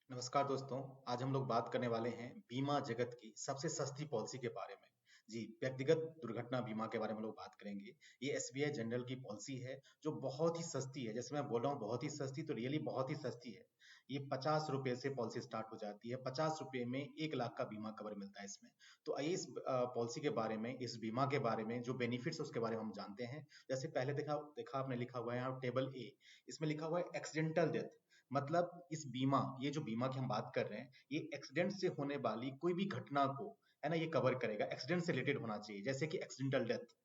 नमस्कार दोस्तों। आज हम लोग बात करने वाले हैं बीमा जगत की सबसे सस्ती पॉलिसी के बारे में। जी, व्यक्तिगत दुर्घटना बीमा के बारे में हम लोग बात करेंगे। ये एसबीआई जनरल की पॉलिसी है जो बहुत ही सस्ती है। जैसे मैं बोल रहा हूँ बहुत ही सस्ती, तो रियली बहुत ही सस्ती है। ये 50 रुपए से पॉलिसी स्टार्ट हो जाती है। 50 रुपए में 1 लाख का बीमा कवर मिलता है इसमें। तो आइए इस पॉलिसी के बारे में, इस बीमा के बारे में जो बेनिफिट्स है उसके बारे में हम जानते हैं। जैसे पहले देखा देखा आपने लिखा हुआ है यहाँ टेबल ए, इसमें लिखा हुआ है एक्सीडेंटल डेथ। मतलब इस बीमा, ये जो बीमा की हम बात कर रहे हैं, ये एक्सीडेंट से होने वाली कोई भी घटना को, है ना, ये कवर करेगा। एक्सीडेंट से रिलेटेड होना चाहिए, जैसे कि एक्सीडेंटल डेथ।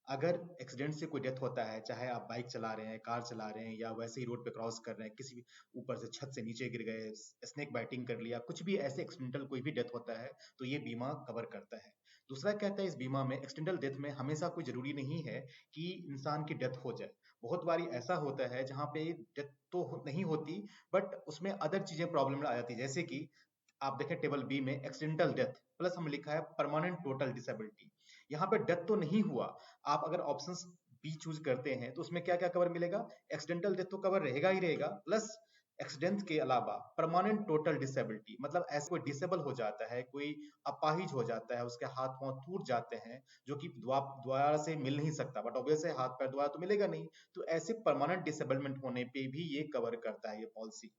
अगर एक्सीडेंट से कोई डेथ होता है, चाहे आप बाइक चला रहे हैं, कार चला रहे हैं, या वैसे ही रोड पे क्रॉस कर रहे हैं, किसी भी ऊपर से छत से नीचे गिर गए, स्नेक बाइटिंग कर लिया, कुछ भी ऐसे एक्सीडेंटल कोई भी डेथ होता है, तो ये बीमा कवर करता है। दूसरा कहता है इस बीमा में एक्सीडेंटल डेथ में हमेशा कोई जरूरी नहीं है कि इंसान की डेथ हो जाए। बहुत बारी ऐसा होता है जहाँ पे डेथ तो नहीं होती, बट उसमें अदर चीजें प्रॉब्लम आ जाती है। जैसे कि आप देखें टेबल बी में एक्सीडेंटल डेथ प्लस हम लिखा है परमानेंट टोटल डिसेबिलिटी। यहाँ पे डेथ तो नहीं हुआ। आप अगर ऑप्शंस बी चूज करते हैं तो उसमें क्या क्या कवर मिलेगा? एक्सीडेंटल डेथ तो कवर रहेगा ही रहेगा, प्लस एक्सीडेंट के अलावा परमानेंट टोटल डिसेबिलिटी, मतलब ऐसे कोई डिसेबल हो जाता है, कोई अपाहिज हो जाता है, उसके हाथ पांव टूट जाते हैं, जो कि दोबारा से मिल नहीं सकता, बट ऑब्वियस है हाथ पैर दोबारा तो मिलेगा नहीं। तो ऐसे परमानेंट डिसेबलमेंट होने पे भी ये कवर करता है ये पॉलिसी।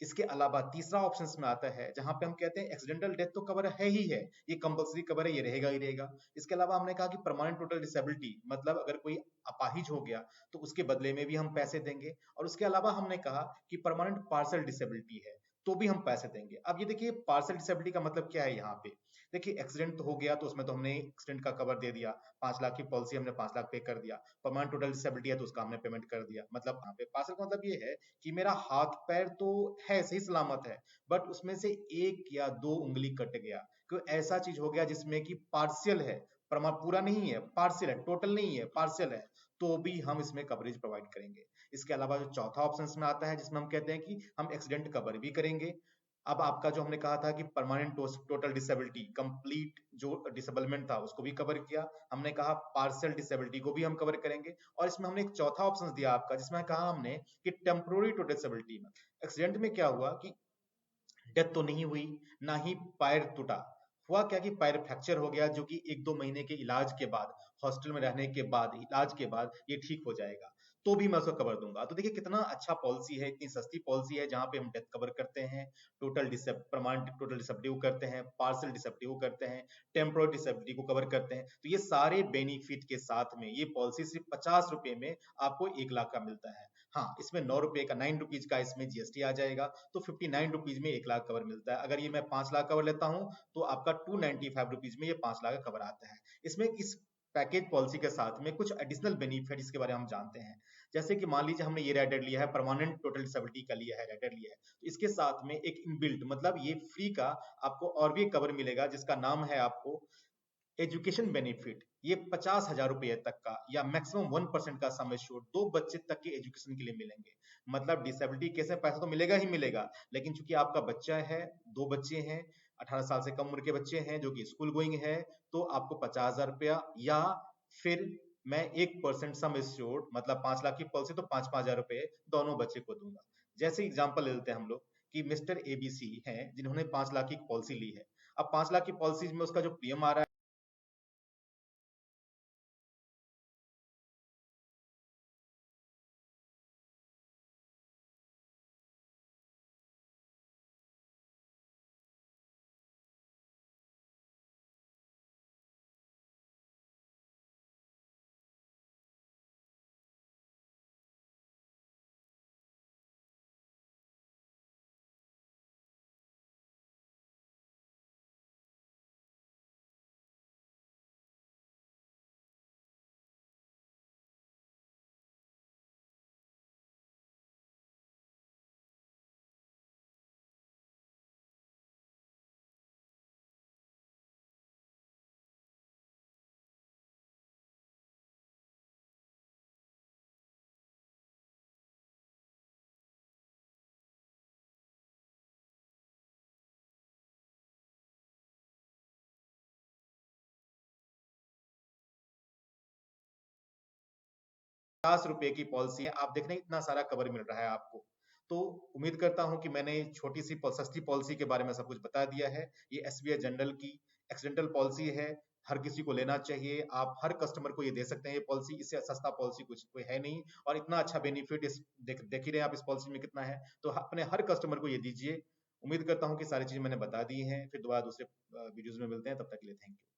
इसके अलावा तीसरा ऑप्शन में आता है जहां पे हम कहते हैं एक्सीडेंटल डेथ तो कवर है ही है, ये कंपल्सरी कवर है, ये रहेगा ही रहेगा। इसके अलावा हमने कहा कि परमानेंट टोटल डिसेबिलिटी, मतलब अगर कोई अपाहिज हो गया तो उसके बदले में भी हम पैसे देंगे। और उसके अलावा हमने कहा कि परमानेंट पार्सल डिसेबिलिटी है तो भी हम पैसे देंगे। अब ये देखिए पार्सल डिसेबिलिटी का मतलब क्या है यहाँ पे। देखिए एक्सीडेंट तो हो गया तो उसमें तो हमने एक्सीडेंट का कवर दे दिया, 5 लाख की पॉलिसी, हमने 5 लाख पे कर दिया। परमानेंट टोटल डिसेबिलिटी है तो उसका हमने पेमेंट कर दिया। मतलब यहाँ पे पार्सल का मतलब ये है कि मेरा हाथ पैर तो है सही सलामत है, बट उसमें से एक या दो उंगली कट गया, कोई ऐसा चीज हो गया जिसमें कि पार्शियल है, प्रमाण पूरा नहीं है, पार्शियल है, टोटल नहीं है, पार्शियल है, तो भी हम इसमें कवरेज प्रोवाइड करेंगे। इसके अलावा जो चौथा ऑप्शन में आता है जिसमें हम कहते हैं कि हम एक्सीडेंट कवर भी करेंगे। अब आपका जो हमने कहा था कि परमानेंट टोटल डिसेबिलिटी, कंप्लीट जो डिसेबलमेंट था उसको भी कवर किया, हमने कहा पार्शियल डिसेबिलिटी को भी हम कवर करेंगे। और इसमें हमने एक चौथा ऑप्शन दिया आपका जिसमें कहा हमने कि टेम्पोररी टू डिसेबिलिटी में, एक्सीडेंट में क्या हुआ कि डेथ तो नहीं हुई, ना ही पैर टूटा, हुआ क्या कि पैर फ्रैक्चर हो गया, जो कि 1-2 महीने के इलाज के बाद, हॉस्टल में रहने के बाद, इलाज के बाद ये ठीक हो जाएगा, तो भी मैं उसको कवर दूंगा। तो देखिए कितना अच्छा पॉलिसी है, इतनी सस्ती पॉलिसी है जहां पे हम डेथ कवर करते हैं, टोटल डिसेब परमानेंट टोटल डिसेबिलिटी करते हैं, पार्सल डिसेबिलिटी करते हैं, टेम्पोररी डिसेबिलिटी को कवर करते हैं। तो ये सारे बेनिफिट के साथ में ये पॉलिसी सिर्फ 50 रुपए में आपको 1 लाख का मिलता है। हाँ, इसमें 9 रुपए का, 9 रुपीज का इसमें जीएसटी आ जाएगा, तो 59 रुपीज में 1 लाख कवर मिलता है। अगर ये मैं 5 लाख कवर लेता हूँ तो आपका 295 रुपीज में ये 5 लाख का कवर आता है। इसमें इस पैकेज पॉलिसी के साथ में कुछ एडिशनल बेनिफिट इसके बारे में हम जानते हैं। जैसे कि मान लीजिए हमने ये राइडर लिया है, परमानेंट टोटल डिसेबिलिटी का लिया है, राइडर लिया है, तो इसके साथ में एक इनबिल्ट, मतलब ये फ्री का आपको और भी कवर मिलेगा जिसका नाम है आपको एजुकेशन बेनिफिट। ये 50,000 रुपए तक का या मैक्सिमम 1% का सम एश्योर्ड 2 बच्चे तक के एजुकेशन के लिए मिलेंगे। मतलब डिसेबिलिटी केस में पैसा तो मिलेगा ही मिलेगा, लेकिन चूंकि आपका बच्चा है, 2 बच्चे हैं, 18 साल से कम उम्र के बच्चे हैं जो कि स्कूल गोइंग है, तो आपको 50,000 रुपया, या फिर मैं 1% सम एश्योर्ड, मतलब 5 लाख की पॉलिसी तो 5-5 हजार रुपए दोनों बच्चे को दूंगा। जैसे एग्जाम्पल ले लेते हैं हम लोग कि मिस्टर एबीसी हैं जिन्होंने 5 लाख की पॉलिसी ली है। अब 5 लाख की पॉलिसी में उसका जो प्रीमियम आ रहा है, 50 रुपए की पॉलिसी है, आप देख रहे हैं इतना सारा कवर मिल रहा है आपको। तो उम्मीद करता हूँ कि मैंने छोटी सी सस्ती पॉलिसी के बारे में सब कुछ बता दिया है। ये एसबीआई जनरल की एक्सीडेंटल पॉलिसी है, हर किसी को लेना चाहिए। आप हर कस्टमर को ये दे सकते हैं ये पॉलिसी, इससे सस्ता पॉलिसी कुछ कोई है नहीं। और इतना अच्छा बेनिफिट इस देख ही रहे हैं आप इस पॉलिसी में कितना है, तो अपने हर कस्टमर को ये दीजिए। उम्मीद करता हूँ कि सारी चीजें मैंने बता दी हैं। फिर दोबारा दूसरे वीडियोज में मिलते हैं, तब तक के लिए थैंक यू।